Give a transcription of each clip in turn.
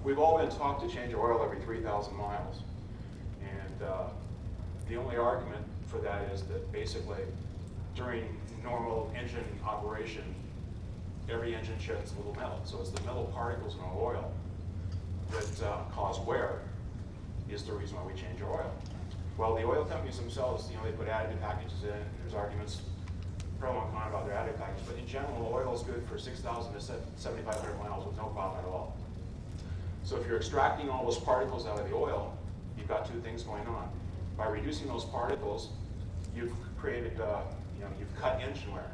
We've all been taught to change oil every 3,000 miles. And the only argument for that is that basically during normal engine operation, every engine sheds a little metal. So it's the metal particles in our oil that cause wear is the reason why we change our oil. Well, the oil companies themselves, they put additive packages in. There's arguments for a long time about their additive packages, but in general, oil is good for 6,000 to 7,500 miles with no problem at all. So if you're extracting all those particles out of the oil, you've got two things going on. By reducing those particles, you've created, you've cut engine wear.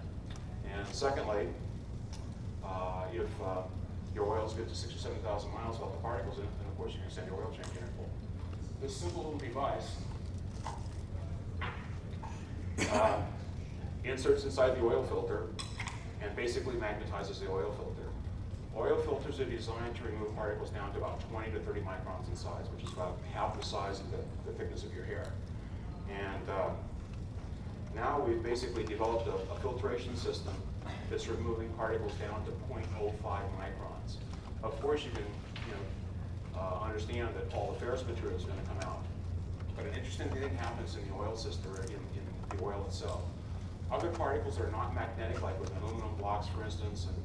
And secondly, if your oil is good to 6,000 or 7,000 miles without the particles in it, then of course you can extend your oil change interval. This simple little device inserts inside the oil filter and basically magnetizes the oil filter. Oil filters are designed to remove particles down to about 20 to 30 microns in size, which is about half the size of the thickness of your hair. And now we've basically developed a filtration system that's removing particles down to 0.05 microns. Of course, you can understand that all the ferrous material is going to come out. But an interesting thing happens in the oil system, or in the oil itself. Other particles are not magnetic, like with aluminum blocks, for instance, and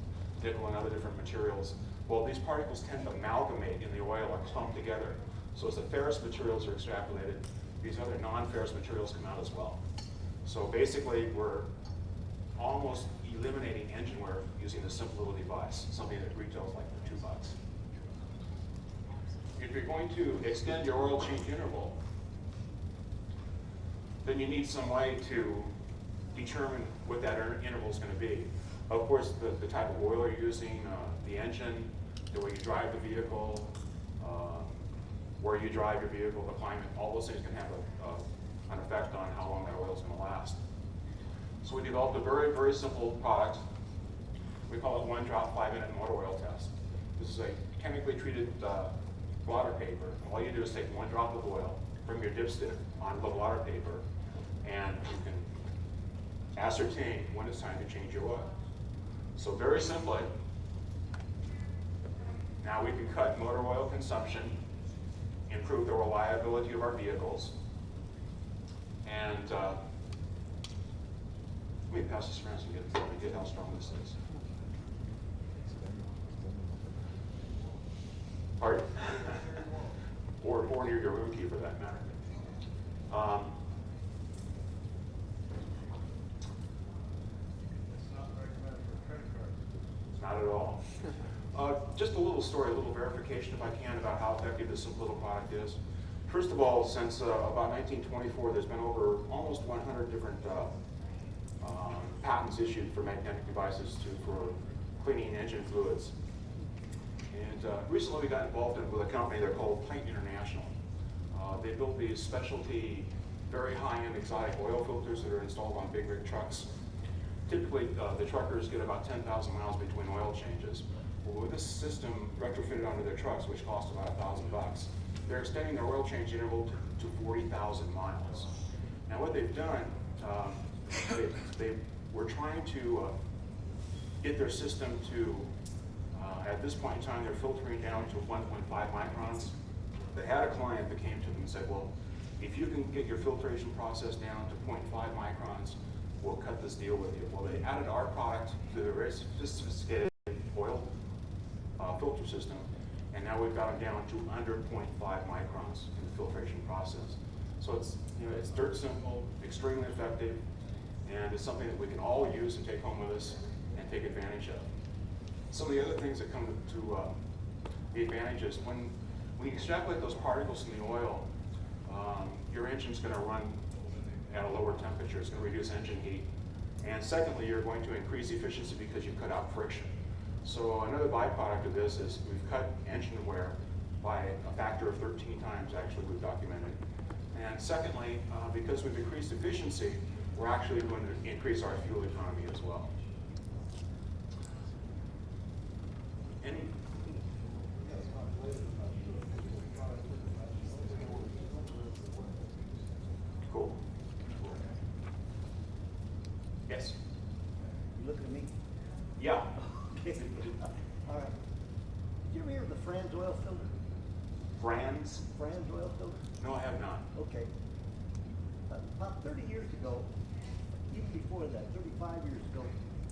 nickel and other different materials. Well, these particles tend to amalgamate in the oil or clump together. So as the ferrous materials are extrapolated, these other non-ferrous materials come out as well. So basically, we're almost eliminating engine wear using this simple little device, something that retails like for $2. If you're going to extend your oil change interval, then you need some way to determine what that interval is going to be. Of course, the type of oil you're using, the engine, the way you drive the vehicle, where you drive your vehicle, the climate, all those things can have an effect on how long that oil is going to last. So we developed a very, very simple product. We call it 1-drop 5-minute motor oil test. This is a chemically treated blotter paper. All you do is take 1 drop of oil, bring your dipstick onto the blotter paper, and you can ascertain when it's time to change your oil. So very simply, now we can cut motor oil consumption, improve the reliability of our vehicles, and let me pass this around so you get how strong this is. Pardon? or near your room key for that matter. Not at all. Just a little story, a little verification if I can about how effective this simple little product is. First of all, since about 1924, there's been over almost 100 different patents issued for magnetic devices for cleaning engine fluids. And recently we got involved with a company, they're called Plant International. They build these specialty, very high-end exotic oil filters that are installed on big rig trucks. Typically, the truckers get about 10,000 miles between oil changes. Well, with this system retrofitted onto their trucks, which cost about $1,000, they're extending their oil change interval to 40,000 miles. Now, what they've done, we're trying to get their system to, at this point in time, they're filtering down to 1.5 microns. They had a client that came to them and said, well, if you can get your filtration process down to 0.5 microns, we'll cut this deal with you. Well, they added our product to the very sophisticated oil filter system, and now we've got them down to under 0.5 microns in the filtration process. So it's, it's dirt simple, extremely effective, and it's something that we can all use and take home with us and take advantage of. Some of the other things that come to the advantage is when you extrapolate those particles from the oil, your engine's going to run at a lower temperature. It's going to reduce engine heat. And secondly, you're going to increase efficiency because you cut out friction. So another byproduct of this is we've cut engine wear by a factor of 13 times, actually, we've documented. And secondly, because we've increased efficiency, we're actually going to increase our fuel economy as well. Any? Cool. Yes? You looking at me? Yeah. Okay. All right. Did you ever hear of the Franz oil filter? Fran's oil filter? No, I have not. Okay. About 30 years ago, even before that, 35 years ago,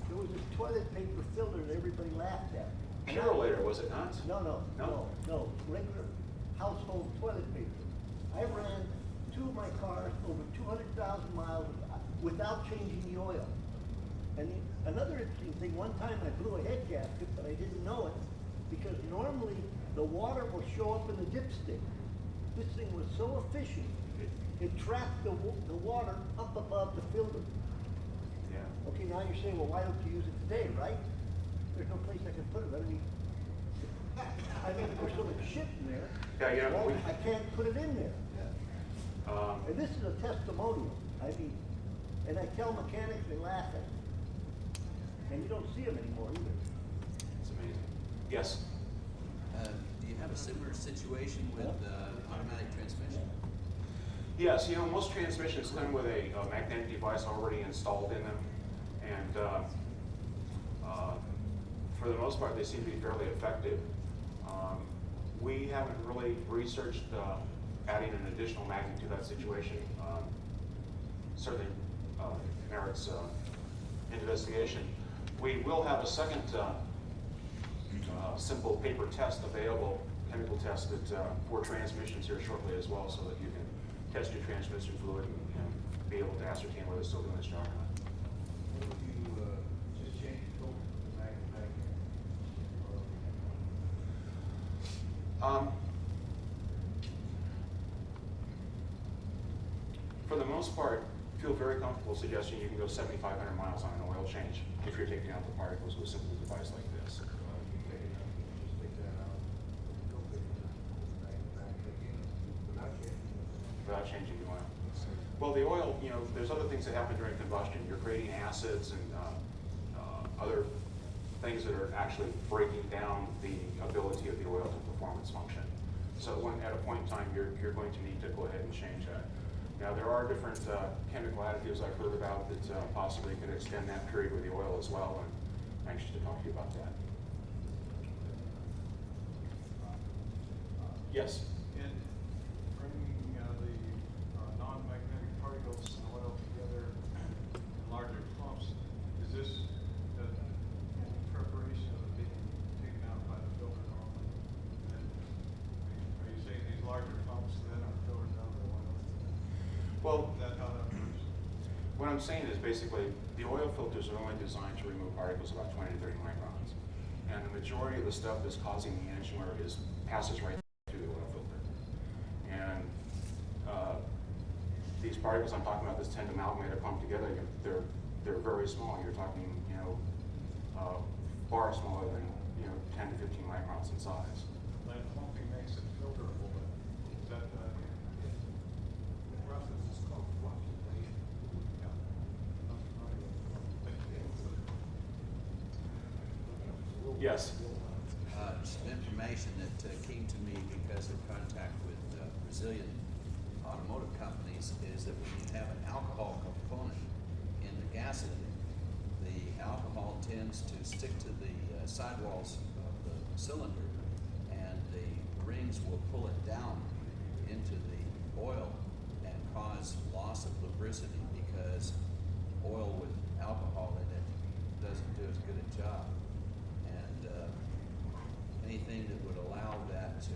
there was this toilet paper filter that everybody laughed at. Purolator, was it not? No, regular household toilet paper. I ran 2 of my cars over 200,000 miles without changing the oil. And another interesting thing, one time I blew a head gasket, but I didn't know it, because normally the water will show up in the dipstick. This thing was so efficient, it trapped the water up above the filter. Yeah. Okay, now you're saying, well, why don't you use it today, right? There's no place I can put it. I mean, there's so much shit in there. Yeah, Well, I can't put it in there. Um, And this is a testimonial. I mean, and I tell mechanics, they laugh at me. And you don't see them anymore either. it's amazing. Yes? Do you have a similar situation with automatic transmission? Yes, most transmissions come with a magnetic device already installed in them. And for the most part, they seem to be fairly effective. We haven't really researched adding an additional magnet to that situation. Certainly merits investigation. We will have a second simple paper test available, chemical test for transmissions here shortly as well, so that you can test your transmission fluid and be able to ascertain whether it's still doing its job or not. What if you just change the filter to magnetic? For the most part, feel very comfortable suggesting you can go 7,500 miles on an oil change if you're taking out the particles with a simple device like this. Just take that out, go pick it back again, Without changing the oil. Well, the oil, there's other things that happen during combustion. You're creating acids and other things that are actually breaking down the ability of the oil to perform its function. So at a point in time, you're going to need to go ahead and change that. Now, there are different chemical additives I've heard about that possibly can extend that period with the oil as well, and I'm anxious to talk to you about that. Yes? In bringing the non-magnetic particles and oil together in larger clumps, is this in preparation of being taken out by the filter normally? And are you saying these larger clumps then are filtered down the oil? Well, Is that how that works? what I'm saying is basically the oil filters are only designed to remove particles about 20 to 30 microns. And the majority of the stuff that's causing the engine wear passes right through the oil filter. And these particles I'm talking about, this 10 to amalgamate are clumped together, they're very small. You're talking, far smaller than 10 to 15 microns in size. That clumping makes it filterable, but is that the process is called flocculation? Yeah. Yes. Some information that came to me because of contact with Brazilian automotive companies is that when you have an alcohol component in the gasoline, the alcohol tends to stick to the sidewalls of the cylinder, and the rings will pull it down into the oil and cause loss of lubricity, because oil with alcohol in it doesn't do as good a job. And anything that would allow that to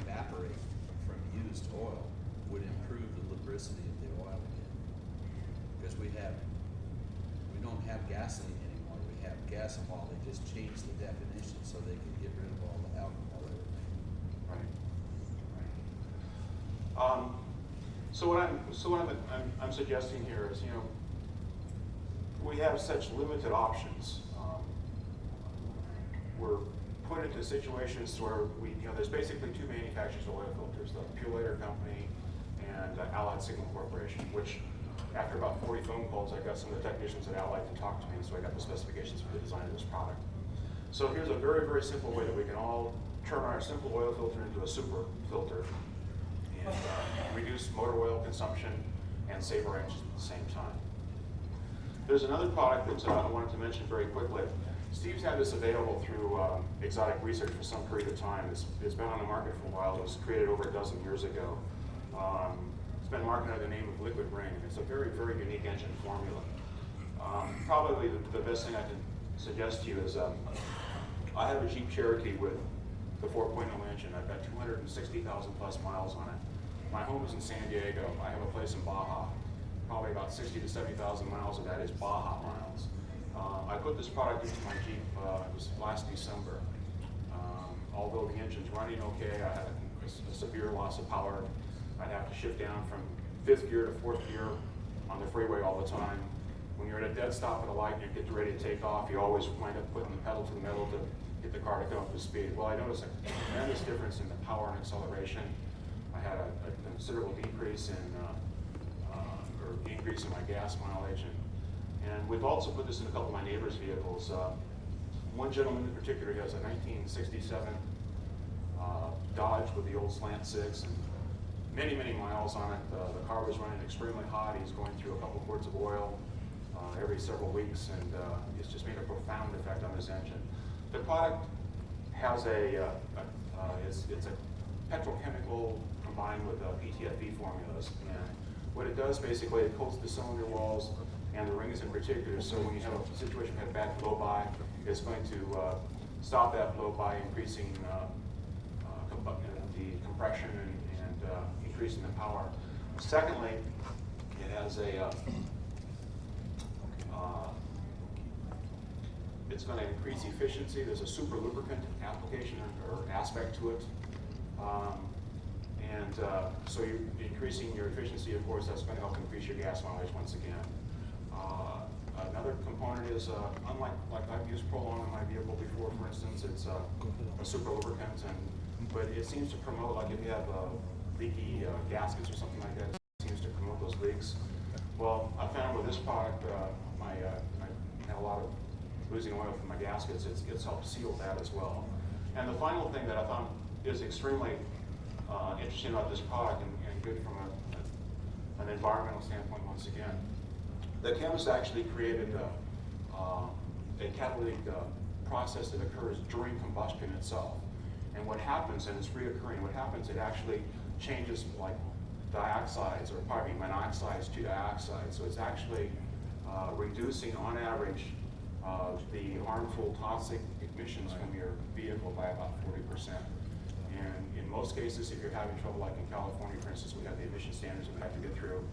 evaporate from used oil would improve the lubricity of the oil again. Because we don't have gasoline anymore, we have gasohol. They just changed the definition so they can get rid of all the alcohol in it. Right. So what I'm suggesting here is, we have such limited options. We're put into situations where there's basically 2 manufacturers of oil filters: the Purolator Company and Allied Signal Corporation. Which, after about 40 phone calls, I got some of the technicians at Allied to talk to me, so I got the specifications for the design of this product. So here's a very, very simple way that we can all turn our simple oil filter into a super filter and reduce motor oil consumption and save our engines at the same time. There's another product that I wanted to mention very quickly. Steve's had this available through Exotic Research for some period of time. It's been on the market for a while. It was created over a dozen years ago. It's been marketed under the name of Liquid Ring. It's a very, very unique engine formula. Probably the best thing I can suggest to you is I have a Jeep Cherokee with the 4.0 engine. I've got 260,000 plus miles on it. My home is in San Diego. I have a place in Baja. Probably about 60 to 70,000 miles of that is Baja miles. I put this product into my Jeep it was last December. Although the engine's running okay, I had a severe loss of power. I'd have to shift down from 5th gear to 4th gear on the freeway all the time. When you're at a dead stop at a light and you get ready to take off, you always wind up putting the pedal to the metal to get the car to come up to speed. Well, I noticed a tremendous difference in the power and acceleration. I had a considerable decrease in or increase in my gas mileage, and we've also put this in a couple of my neighbors' vehicles. One gentleman in particular has a 1967 Dodge with the old slant 6, and many, many miles on it. The car was running extremely hot. He's going through a couple quarts of oil every several weeks, and it's just made a profound effect on his engine. The product has it's a petrochemical combined with PTFE formulas, and what it does basically, it coats the cylinder walls and the rings in particular, so when you have a situation where you have bad flow-by, it's going to stop that flow-by, increasing the compression and increasing the power. Secondly, it has it's going to increase efficiency. There's a super lubricant application or aspect to it. So you're increasing your efficiency, of course, that's going to help increase your gas mileage once again. Another component is, unlike I've used Prolong in my vehicle before, for instance, it's a super lubricant, but it seems to promote, like if you have leaky gaskets or something like that, it seems to promote those leaks. Well, I found with this product, I had a lot of losing oil from my gaskets. It's helped seal that as well. And the final thing that I found is extremely interesting about this product and good from an environmental standpoint once again. The chemist actually created a catalytic process that occurs during combustion itself. And what happens, and it's reoccurring, what happens, it actually changes like dioxides, or pardon me, monoxides to dioxides. So it's actually reducing, on average, the harmful toxic emissions from your vehicle by about 40%. And in most cases, if you're having trouble, like in California, for instance, we have the emission standards that we have to get through.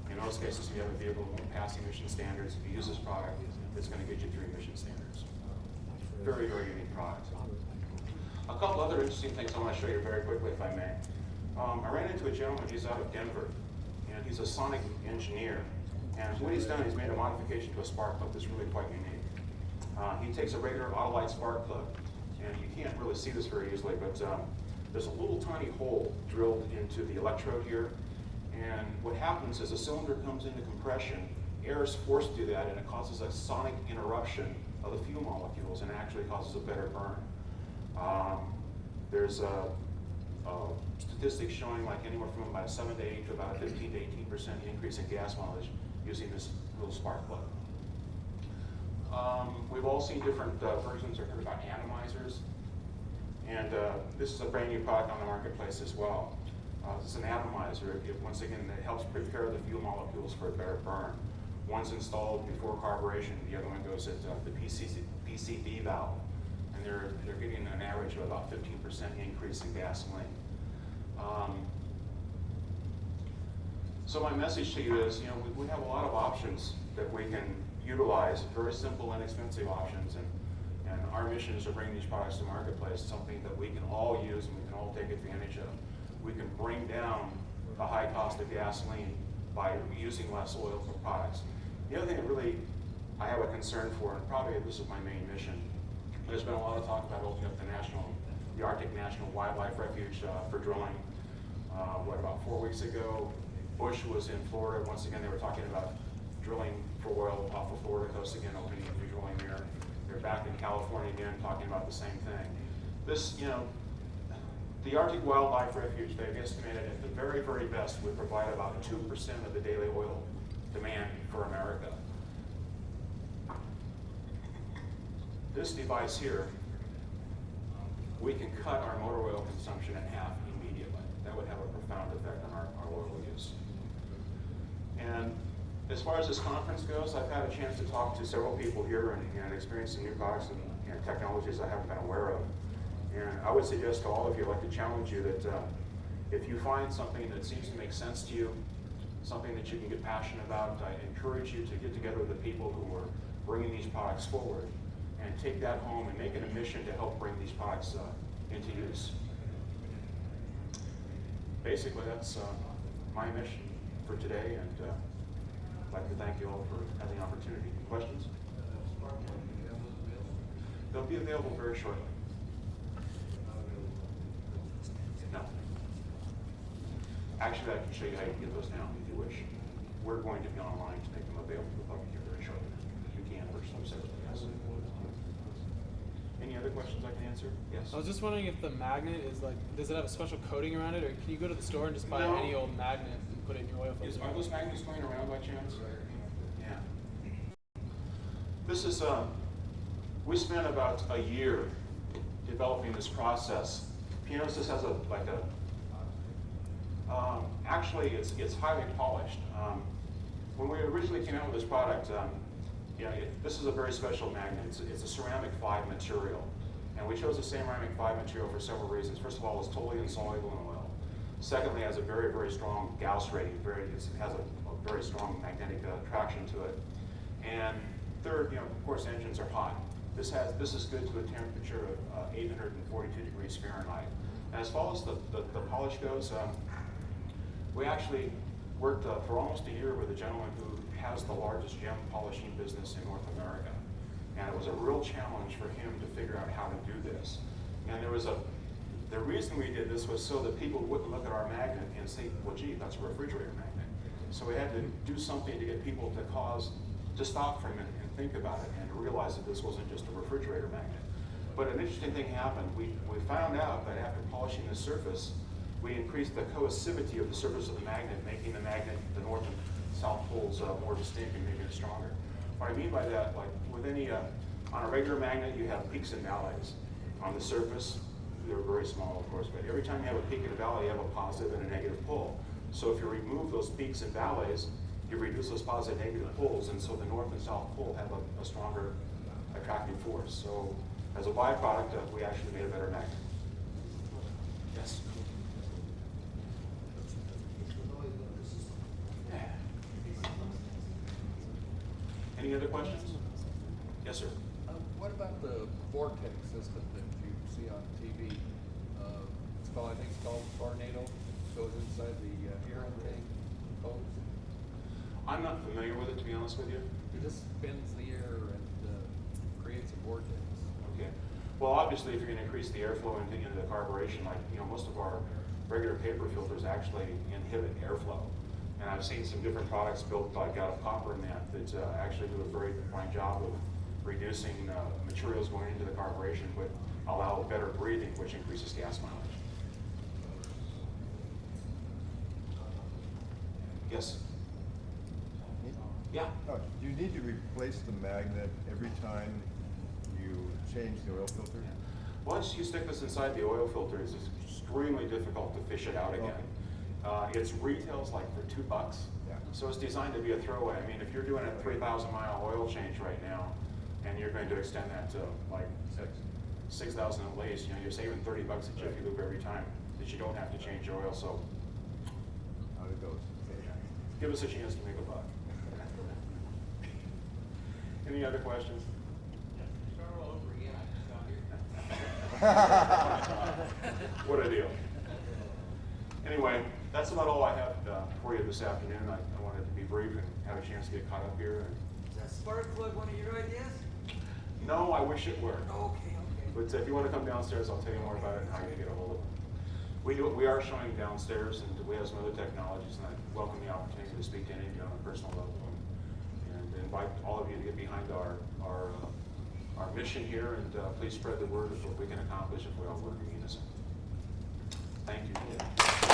In most cases, if you have a vehicle that won't pass emission standards, if you use this product, it's going to get you through emission standards. Very, very unique product. A couple other interesting things I want to show you very quickly, if I may. I ran into a gentleman, he's out of Denver, and he's a sonic engineer. And what he's done, he's made a modification to a spark plug that's really quite unique. He takes a regular Autolite spark plug, and you can't really see this very easily, but there's a little tiny hole drilled into the electrode here. And what happens is the cylinder comes into compression, air is forced through that, and it causes a sonic interruption of the fuel molecules and actually causes a better burn. There's statistics showing like anywhere from about a 7 to 8 to about a 15 to 18% increase in gas mileage using this little spark plug. We've all seen different versions or heard about atomizers, and this is a brand new product on the marketplace as well. This is an atomizer. Once again, it helps prepare the fuel molecules for a better burn. One's installed before carburation, the other one goes at the PCV valve, and they're getting an average of about 15% increase in gasoline. So my message to you is, we have a lot of options that we can utilize, very simple, inexpensive options, and our mission is to bring these products to the marketplace, something that we can all use and we can all take advantage of. We can bring down the high cost of gasoline by using less oil for products. The other thing that really I have a concern for, and probably this is my main mission, there's been a lot of talk about opening up the Arctic National Wildlife Refuge for drilling. About 4 weeks ago, Bush was in Florida. Once again, they were talking about drilling for oil off the Florida coast again, opening new drilling there. They're back in California again, talking about the same thing. This, the Arctic Wildlife Refuge, they've estimated at the very, very best would provide about 2% of the daily oil demand for America. this device here, we can cut our motor oil consumption in half immediately. That would have a profound effect on our oil use. And as far as this conference goes, I've had a chance to talk to several people here and experience some new products and technologies I haven't been aware of. And I would suggest to all of you, I'd like to challenge you that if you find something that seems to make sense to you, something that you can get passionate about, I encourage you to get together with the people who are bringing these products forward and take that home and make it a mission to help bring these products into use. Basically, that's my mission for today, and I'd like to thank you all for having the opportunity. Questions? They'll be available very shortly. No. Actually, I can show you how you can get those now if you wish. We're going to be online to make them available to the public here very shortly. You can purchase them separately, yes. Any other questions I can answer? Yes. I was just wondering if the magnet is like, does it have a special coating around it, or can you go to the store and just buy No. any old magnet and put it in your oil filter? Are those magnets going around by chance? Yeah. This is, we spent about a year developing this process. You notice this has actually it's highly polished. When we originally came out with this product, this is a very special magnet. It's a ceramic 5 material. And we chose the ceramic 5 material for several reasons. First of all, it's totally insoluble in oil. Secondly, it has a very, very strong Gauss rating. It has a very strong magnetic attraction to it. And third, of course, engines are hot. This is good to a temperature of 842 degrees Fahrenheit. And as far as the polish goes, we actually worked for almost a year with a gentleman who has the largest gem polishing business in North America. And it was a real challenge for him to figure out how to do this. And the reason we did this was so that people wouldn't look at our magnet and say, well, gee, that's a refrigerator magnet. So we had to do something to get people to stop for a minute and think about it and to realize that this wasn't just a refrigerator magnet. But an interesting thing happened. We found out that after polishing the surface, we increased the cohesivity of the surface of the magnet, making the magnet, the north and south poles, more distinct and making it stronger. What I mean by that, like with any, on a regular magnet, you have peaks and valleys. On the surface, they're very small, of course, but every time you have a peak and a valley, you have a positive and a negative pole. So if you remove those peaks and valleys, you reduce those positive and negative poles, and so the north and south pole have a stronger attractive force. So as a byproduct, we actually made a better magnet. Yes? Any other questions? Yes, sir. What about the Vortex system that you see on TV? I think it's called Tornado. Goes inside the air intake hose. I'm not familiar with it, to be honest with you. It just spins the air and creates a vortex. Okay. Well, obviously, if you're going to increase the airflow into the carburation, like most of our regular paper filters actually inhibit airflow. And I've seen some different products built like out of copper and that actually do a very fine job of reducing materials going into the carburation, but allow better breathing, which increases gas mileage. Yes? Yeah? Oh, do you need to replace the magnet every time you change the oil filter? Once you stick this inside the oil filter, it's extremely difficult to fish it out again. Its retails like for $2. Yeah. So it's designed to be a throwaway. I mean, if you're doing a 3,000-mile oil change right now, and you're going to extend that to like 6,000 at least, you're saving $30 at Jiffy Lube every time that you don't have to change your oil. So Out it goes. give us a chance to make a buck. Any other questions? Start all over again, I just got here. What a deal. Anyway, that's about all I have for you this afternoon. I wanted to be brief and have a chance to get caught up here. Is that spark plug one of your ideas? No, I wish it were. Okay. But if you want to come downstairs, I'll tell you more about it and how you get a hold of it. We are showing downstairs, and we have some other technologies, and I welcome the opportunity to speak to any of you on a personal level, and invite all of you to get behind our mission here, and please spread the word of what we can accomplish if we all work in unison. Thank you.